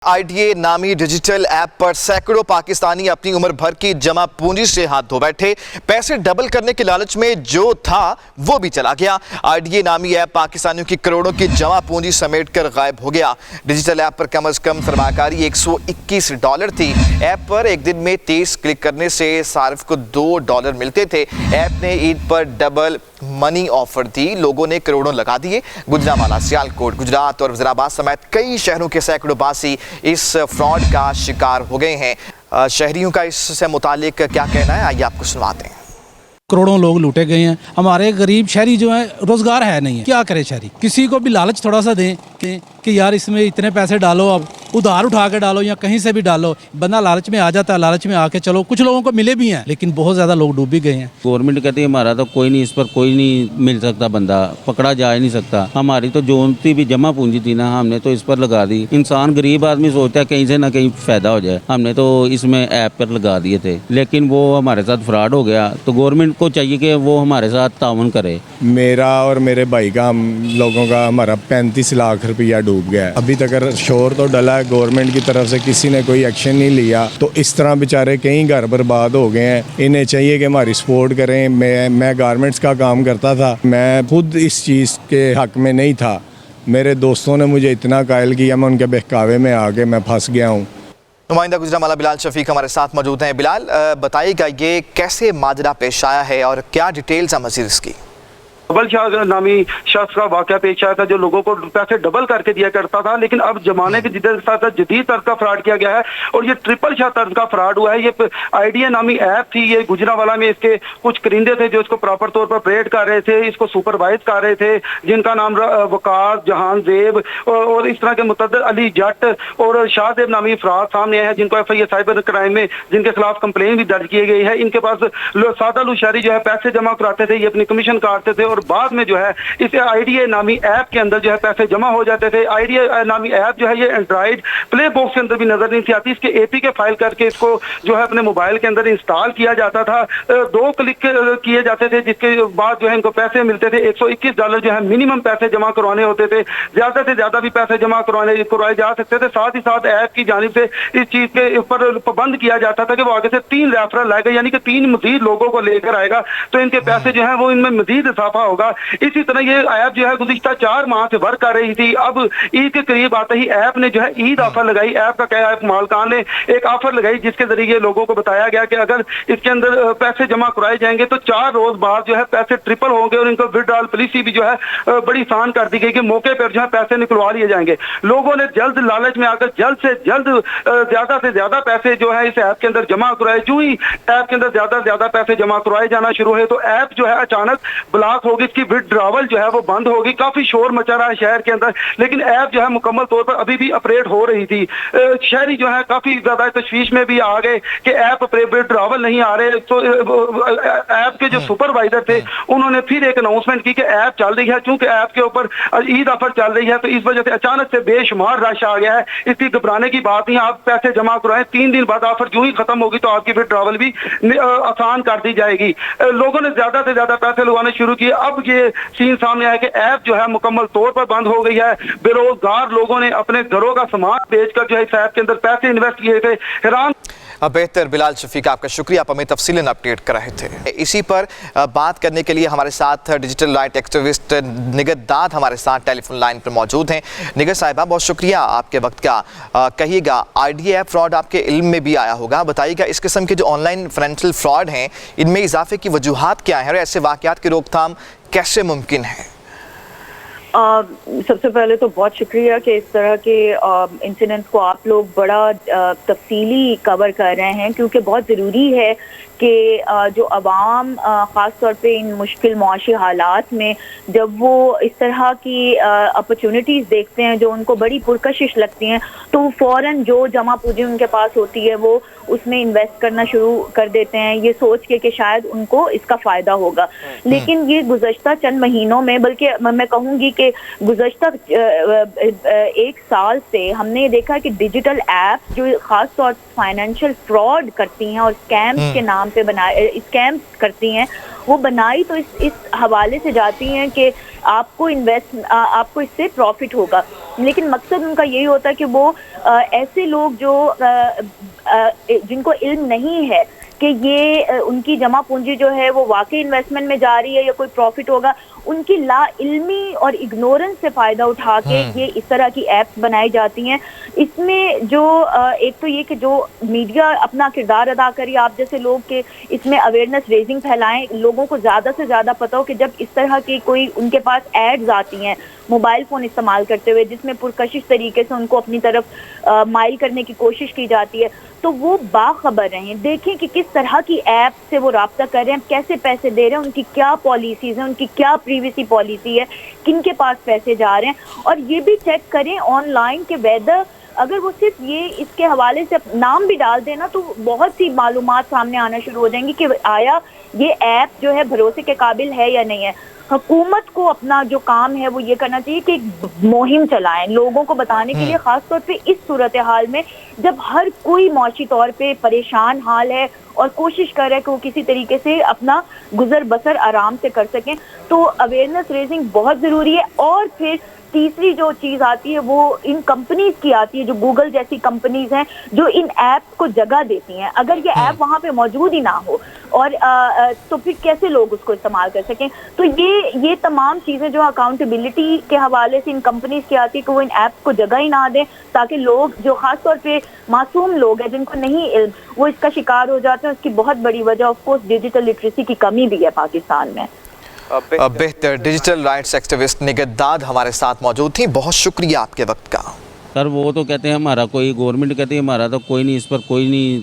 IDA नामी digital app पर सैकड़ों पाकिस्तानी अपनी उम्र भर की जमा पूंजी से हाथ धो बैठे। पैसे डबल करने के लालच में जो था वो भी चला गया। आईडीए नामी ऐप पाकिस्तानियों की करोड़ों की जमा पूंजी समेटकर गायब हो गया। डिजिटल ऐप पर कम से कम सरमाकारी $121 थी। ऐप पर एक दिन में 30 क्लिक करने से सार्फ को $2 मिलते थे। ऐप ने ईद पर डबल मनी ऑफर दी, लोगों ने करोड़ों लगा दिए। गुजरांवाला, सियालकोट, गुजरात और वजीराबाद समेत कई शहरों के सैकड़ों बासी इस फ्रॉड का शिकार हो गए हैं। शहरियों का इससे मुतालिक क्या कहना है, आइए आपको सुनवाते हैं। करोड़ों लोग लूटे गए हैं। हमारे गरीब शहरी जो है, रोजगार है नहीं है, क्या करे शहरी। किसी को भी लालच थोड़ा सा दें कि यार इसमें इतने पैसे डालो, अब उधार उठा के डालो या कहीं से भी डालो, बंदा लालच में आ जाता है। लालच में आके चलो, कुछ लोगों को मिले भी हैं, लेकिन बहुत ज्यादा लोग डूब भी गए हैं। गवर्नमेंट कहती है हमारा तो कोई नहीं, इस पर कोई नहीं मिल सकता, बंदा पकड़ा जा नहीं सकता। हमारी तो जो भी जमा पूंजी थी ना, हमने तो इस पर लगा दी। इंसान गरीब आदमी सोचता है कहीं से ना कहीं फायदा हो जाए, हमने तो इसमें ऐप पर लगा दिए थे, लेकिन वो हमारे साथ फ्रॉड हो गया। तो गवर्नमेंट को चाहिए कि वो हमारे साथ ताउन करे। मेरा और मेरे भाई का, हम लोगों का, हमारा 35 लाख रुपया डूब गया है। अभी तक शोर तो डला है, गवर्नमेंट की तरफ से किसी ने कोई एक्शन नहीं लिया। तो इस तरह बेचारे कई घर बर्बाद हो गए हैं। इन्हें चाहिए कि हमारी सपोर्ट करें। मैं गारमेंट्स का काम करता था, मैं खुद इस चीज़ के हक में नहीं था। मेरे दोस्तों ने मुझे इतना कायल किया, मैं उनके बहकावे में आके मैं फंस गया हूँ। नुमाइंदा गुजरांवाला बिलाल शफीक हमारे साथ मौजूद हैं। बिलाल, बताइएगा ये कैसे माजरा पेश आया है और क्या डिटेल्स है मजीद इसकी? डबल शाह नामी शख्स का वाकया पेश आया था, जो लोगों को पैसे डबल करके दिया करता था, लेकिन अब जमाने के साथ जदीद तर्ज का फ्रॉड किया गया है और ये ट्रिपल शाह तर्ज का फ्रॉड हुआ है। ये आईडीए नामी ऐप थी, ये गुजरांवाला में इसके कुछ करिंदे थे जो इसको प्रॉपर तौर पर ऑपरेट कर रहे थे, इसको सुपरवाइज कर रहे थे, जिनका नाम वकार, जहान जेब और इस तरह के मुतद्दर अली जट और शाहजेब नामी अफराद सामने आए हैं, जिनको एफआईआर साइबर क्राइम में जिनके खिलाफ कंप्लेन भी दर्ज की गई है। इनके पास सादा लुशारी जो है पैसे जमा कराते थे, ये अपनी कमीशन काटते थे और बाद में जो है इस आईडीए नामी ऐप के अंदर जो है पैसे जमा हो जाते थे। आईडीए नामी ऐप जो है ये एंड्रॉइड प्ले बॉक्स के अंदर भी नजर नहीं आती, इसके एपीके फाइल करके इसको जो है अपने मोबाइल के अंदर इंस्टॉल किया जाता था। 2 क्लिक किए जाते थे, जिसके बाद जो है इनको पैसे मिलते थे। $121 जो है मिनिमम पैसे जमा करवाने होते थे, ज्यादा से ज्यादा भी पैसे जमा करवाए जा सकते थे। साथ ही साथ ऐप की जानिब से इस चीज के ऊपर पाबंद किया जाता था कि वो आगे से 3 रेफरल लाएगा, यानी कि 3 मजीद लोगों को लेकर आएगा तो इनके पैसे जो है वो इनमें मजीद इजाफा होगा। इसी तरह ये ऐप जो है गुज़िश्ता 4 माह से वर्क कर रही थी। अब ईद के करीब आते ही ऐप ने जो है ईद ऑफर लगाई। ऐप का क्या है, मालकान ने एक ऑफर लगाई जिसके जरिए लोगों को बताया गया कि अगर इसके अंदर पैसे जमा कराए जाएंगे तो 4 रोज बाद जो है पैसे ट्रिपल होंगे और इनको विड्रॉल पॉलिसी भी जो है बड़ी आसान कर दी गई कि मौके पर जो है पैसे निकलवा लिए जाएंगे। लोगों ने जल्द लालच में आकर जल्द से जल्द ज्यादा से ज्यादा पैसे जो है इस ऐप के अंदर जमा कराए। जो ही ऐप के अंदर ज्यादा से ज्यादा पैसे जमा करवाए जाना शुरू हुए तो ऐप जो है अचानक ब्लॉक होगी, इसकी विड्रॉवल जो है वो बंद होगी। काफी शोर मचा रहा है शहर के अंदर, लेकिन ऐप जो है मुकम्मल तौर पर अभी भी ऑपरेट हो रही थी। शहरी जो है काफी ज्यादा तशवीश में भी आ गए कि ऐप विड्रॉवल नहीं आ रहे। तो ऐप के जो सुपरवाइजर थे उन्होंने फिर एक अनाउंसमेंट की कि ऐप चल रही है, चूंकि ऐप के ऊपर ईद ऑफर चल रही है तो इस वजह से अचानक से बेशुमार रश आ गया है। इसकी घबराने की बात नहीं, आप पैसे जमा कराएं, 3 दिन बाद ऑफर जो ही खत्म होगी तो आपकी विड्रॉवल भी आसान कर दी जाएगी। लोगों ने ज्यादा से ज्यादा पैसे लगाने शुरू किए। अब ये सीन सामने आया कि ऐप जो है मुकम्मल तौर पर बंद हो गई है। बेरोजगार लोगों ने अपने घरों का सामान बेचकर जो है इस ऐप के अंदर पैसे इन्वेस्ट किए थे। हैरान बेहतर बिलाल शफीक, आपका शुक्रिया, आप हमें तफसीलन अपडेट कर रहे थे। इसी पर बात करने के लिए हमारे साथ डिजिटल राइट एक्टिविस्ट निगर दाद हमारे साथ टेलीफोन लाइन पर मौजूद हैं। निगर साहिबा, बहुत शुक्रिया आपके वक्त का। कहिएगा, आईडीए ऐप फ्रॉड आपके इल्म में भी आया होगा, बताइएगा इस किस्म के जो ऑनलाइन फाइनेंशियल फ्रॉड हैं इनमें इजाफे की वजूहात क्या हैं और ऐसे वाकयात की रोकथाम कैसे मुमकिन है? सबसे पहले तो बहुत शुक्रिया कि इस तरह के इंसिडेंट्स को आप लोग बड़ा तफसीली कवर कर रहे हैं, क्योंकि बहुत ज़रूरी है कि जो अवाम ख़ास तौर पे इन मुश्किल मुआशी हालात में जब वो इस तरह की अपॉर्चुनिटीज़ देखते हैं जो उनको बड़ी पुरकशिश लगती हैं तो वो फ़ौरन जो जमा पूंजी उनके पास होती है वो उसमें इन्वेस्ट करना शुरू कर देते हैं, ये सोच के कि शायद उनको इसका फ़ायदा होगा। लेकिन ये गुज़श्ता चंद महीनों में, बल्कि मैं कहूँगी कि गुज़श्ता 1 साल से हमने देखा कि डिजिटल ऐप जो ख़ास तौर फाइनेंशियल फ्रॉड करती हैं और स्कैम्स के नाम पे स्कैम्स करती हैं, वो बनाई तो इस हवाले से जाती हैं कि आपको आपको इससे प्रॉफिट होगा, लेकिन मकसद उनका यही होता है कि वो ऐसे लोग जो जिनको इल्म नहीं है कि ये उनकी जमा पूंजी जो है वो वाकई इन्वेस्टमेंट में जा रही है या कोई प्रॉफिट होगा, उनकी ला इल्मी और इग्नोरेंस से फ़ायदा उठा के ये इस तरह की ऐप्स बनाई जाती हैं। इसमें जो एक तो ये कि जो मीडिया अपना किरदार अदा करिए, आप जैसे लोग के इसमें अवेयरनेस रेजिंग फैलाएं, लोगों को ज़्यादा से ज़्यादा पता हो कि जब इस तरह की कोई उनके पास एड्स आती हैं मोबाइल फ़ोन इस्तेमाल करते हुए जिसमें पुरकशिश तरीके से उनको अपनी तरफ माइल करने की कोशिश की जाती है, तो वो बाखबर रहें, देखें कि किस तरह की ऐप से वो रब्ता कर रहे हैं, कैसे पैसे दे रहे हैं, उनकी क्या पॉलिसीज़ हैं, उनकी क्या प्रीवियसी पॉलिसी है, किन के पास पैसे जा रहे हैं, और ये भी चेक करें ऑनलाइन के वेदर अगर वो सिर्फ ये इसके हवाले से नाम भी डाल देना तो बहुत सी मालूमात सामने आना शुरू हो जाएंगी कि आया ये ऐप जो है भरोसे के काबिल है या नहीं है। हुकूमत को अपना जो काम है वो ये करना चाहिए कि एक मुहिम चलाएं लोगों को बताने के लिए, खासतौर पे इस सूरत हाल में जब हर कोई मौशी तौर पे परेशान हाल है और कोशिश कर रहा है कि वो किसी तरीके से अपना गुजर बसर आराम से कर सकें, तो अवेयरनेस रेजिंग बहुत ज़रूरी है। और फिर तीसरी जो चीज़ आती है वो इन कंपनीज की आती है, जो गूगल जैसी कंपनीज हैं जो इन ऐप्स को जगह देती हैं। अगर ये ऐप वहाँ पे मौजूद ही ना हो और तो फिर कैसे लोग उसको इस्तेमाल कर सकें। तो ये तमाम चीज़ें जो अकाउंटेबिलिटी के हवाले से इन कंपनीज की आती है कि वो इन ऐप्स को जगह ही ना दें, ताकि लोग जो ख़ासतौर पे मासूम लोग हैं जिनको नहीं इल्म, वो इसका शिकार हो जाते हैं। उसकी बहुत बड़ी वजह ऑफ कोर्स डिजिटल लिटरेसी की कमी भी है पाकिस्तान में। बेहतर डिजिटल राइट्स एक्टिविस्ट निगहत दाद हमारे साथ मौजूद थी, बहुत शुक्रिया आपके वक्त का। सर वो तो कहते हैं हमारा कोई, गवर्नमेंट कहती है हमारा तो कोई नहीं, इस पर कोई नहीं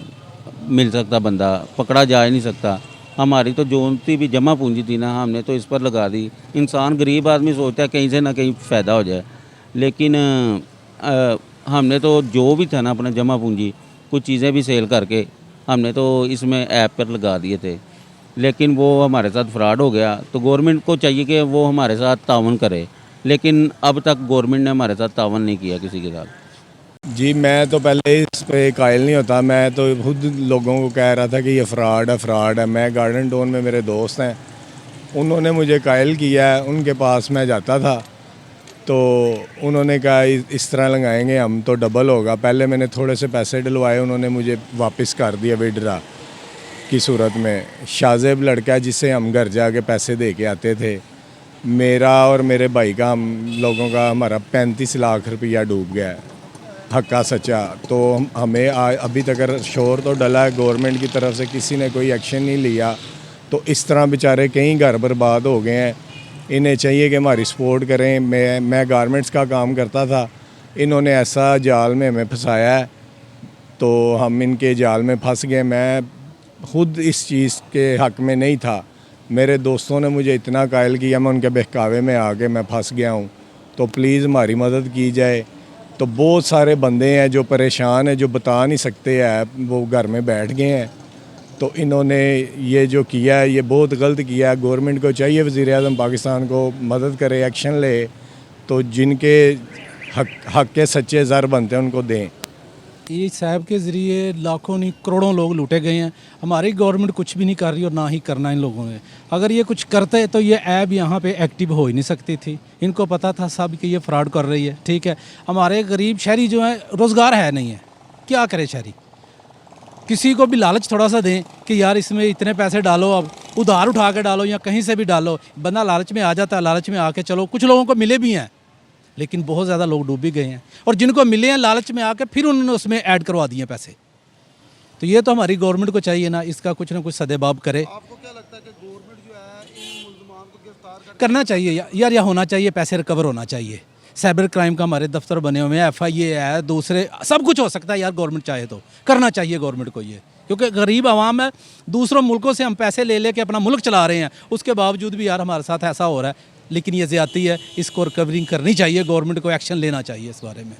मिल सकता, बंदा पकड़ा जा ही नहीं सकता। हमारी तो जो भी जमा पूंजी थी ना, हमने तो इस पर लगा दी। इंसान गरीब आदमी सोचता है कहीं से ना कहीं फ़ायदा हो जाए, लेकिन हमने तो जो भी था ना अपना जमा पूंजी, कुछ चीज़ें भी सेल करके हमने तो इसमें ऐप पर लगा दिए थे, लेकिन वो हमारे साथ फ्रॉड हो गया। तो गवर्नमेंट को चाहिए कि वो हमारे साथ तावन करे, लेकिन अब तक गवर्नमेंट ने हमारे साथ तावन नहीं किया किसी के साथ। जी मैं तो पहले इस पे कायल नहीं होता, मैं तो खुद लोगों को कह रहा था कि ये फ्रॉड है। मैं गार्डन टाउन में मेरे दोस्त हैं, उन्होंने मुझे कायल किया है, उनके पास मैं जाता था तो उन्होंने कहा इस तरह लगाएंगे हम तो डबल होगा। पहले मैंने थोड़े से पैसे डलवाए, उन्होंने मुझे वापस कर दिया विड्रा की सूरत में। शाहजेब लड़का है जिससे हम घर जाके पैसे दे के आते थे, मेरा और मेरे भाई का, हम लोगों का हमारा 35 लाख रुपया डूब गया है, हक्का सच्चा। तो हमें अभी तक शोर तो डला है, गवर्नमेंट की तरफ से किसी ने कोई एक्शन नहीं लिया। तो इस तरह बेचारे कई घर बर्बाद हो गए हैं, इन्हें चाहिए कि हमारी सपोर्ट करें। मैं गारमेंट्स का काम करता था, इन्होंने ऐसा जाल में हमें फंसाया है तो हम इनके जाल में फंस गए। मैं खुद इस चीज़ के हक़ में नहीं था, मेरे दोस्तों ने मुझे इतना कायल किया, मैं उनके बहकावे में आके मैं फंस गया हूँ। तो प्लीज़ हमारी मदद की जाए। तो बहुत सारे बंदे हैं जो परेशान हैं, जो बता नहीं सकते हैं, वो घर में बैठ गए हैं। तो इन्होंने ये जो किया है ये बहुत गलत किया है। गवर्नमेंट को चाहिए वज़ीर आज़म पाकिस्तान को मदद करे, एक्शन ले, तो जिनके हक़ के सच्चे ज़र बनते हैं उनको दें। इस ऐप के ज़रिए लाखों नहीं करोड़ों लोग लूटे गए हैं। हमारी गवर्नमेंट कुछ भी नहीं कर रही और ना ही करना इन लोगों ने। अगर ये कुछ करते तो ये ऐप यहाँ पे एक्टिव हो ही नहीं सकती थी। इनको पता था सब कि ये फ्रॉड कर रही है, ठीक है। हमारे गरीब शहरी जो है रोज़गार है नहीं है, क्या करे शहरी। किसी को भी लालच थोड़ा सा दें कि यार इसमें इतने पैसे डालो, अब उधार उठा के डालो या कहीं से भी डालो, बंदा लालच में आ जाता है। लालच में आके चलो, कुछ लोगों को मिले भी हैं लेकिन बहुत ज़्यादा लोग डूब भी गए हैं, और जिनको मिले हैं लालच में आके फिर उन्होंने उसमें ऐड करवा दिए पैसे। तो ये तो हमारी गवर्नमेंट को चाहिए ना, इसका कुछ ना कुछ सदेबाब करे। आपको क्या लगता है कि गवर्नमेंट जो है इन मुल्ज़िमान को गिरफ्तार करना चाहिए यार, या होना चाहिए, पैसे रिकवर होना चाहिए। साइबर क्राइम का हमारे दफ्तर बने हुए हैं, FIA है, दूसरे सब कुछ हो सकता है यार। गवर्नमेंट चाहे तो करना चाहिए गवर्नमेंट को ये, क्योंकि गरीब आवाम है, दूसरों मुल्कों से हम पैसे ले लेके अपना मुल्क चला रहे हैं, उसके बावजूद भी यार हमारे साथ ऐसा हो रहा है। लेकिन ये ज़्यादती है, इसको रिकवरिंग करनी चाहिए, गवर्नमेंट को एक्शन लेना चाहिए इस बारे में।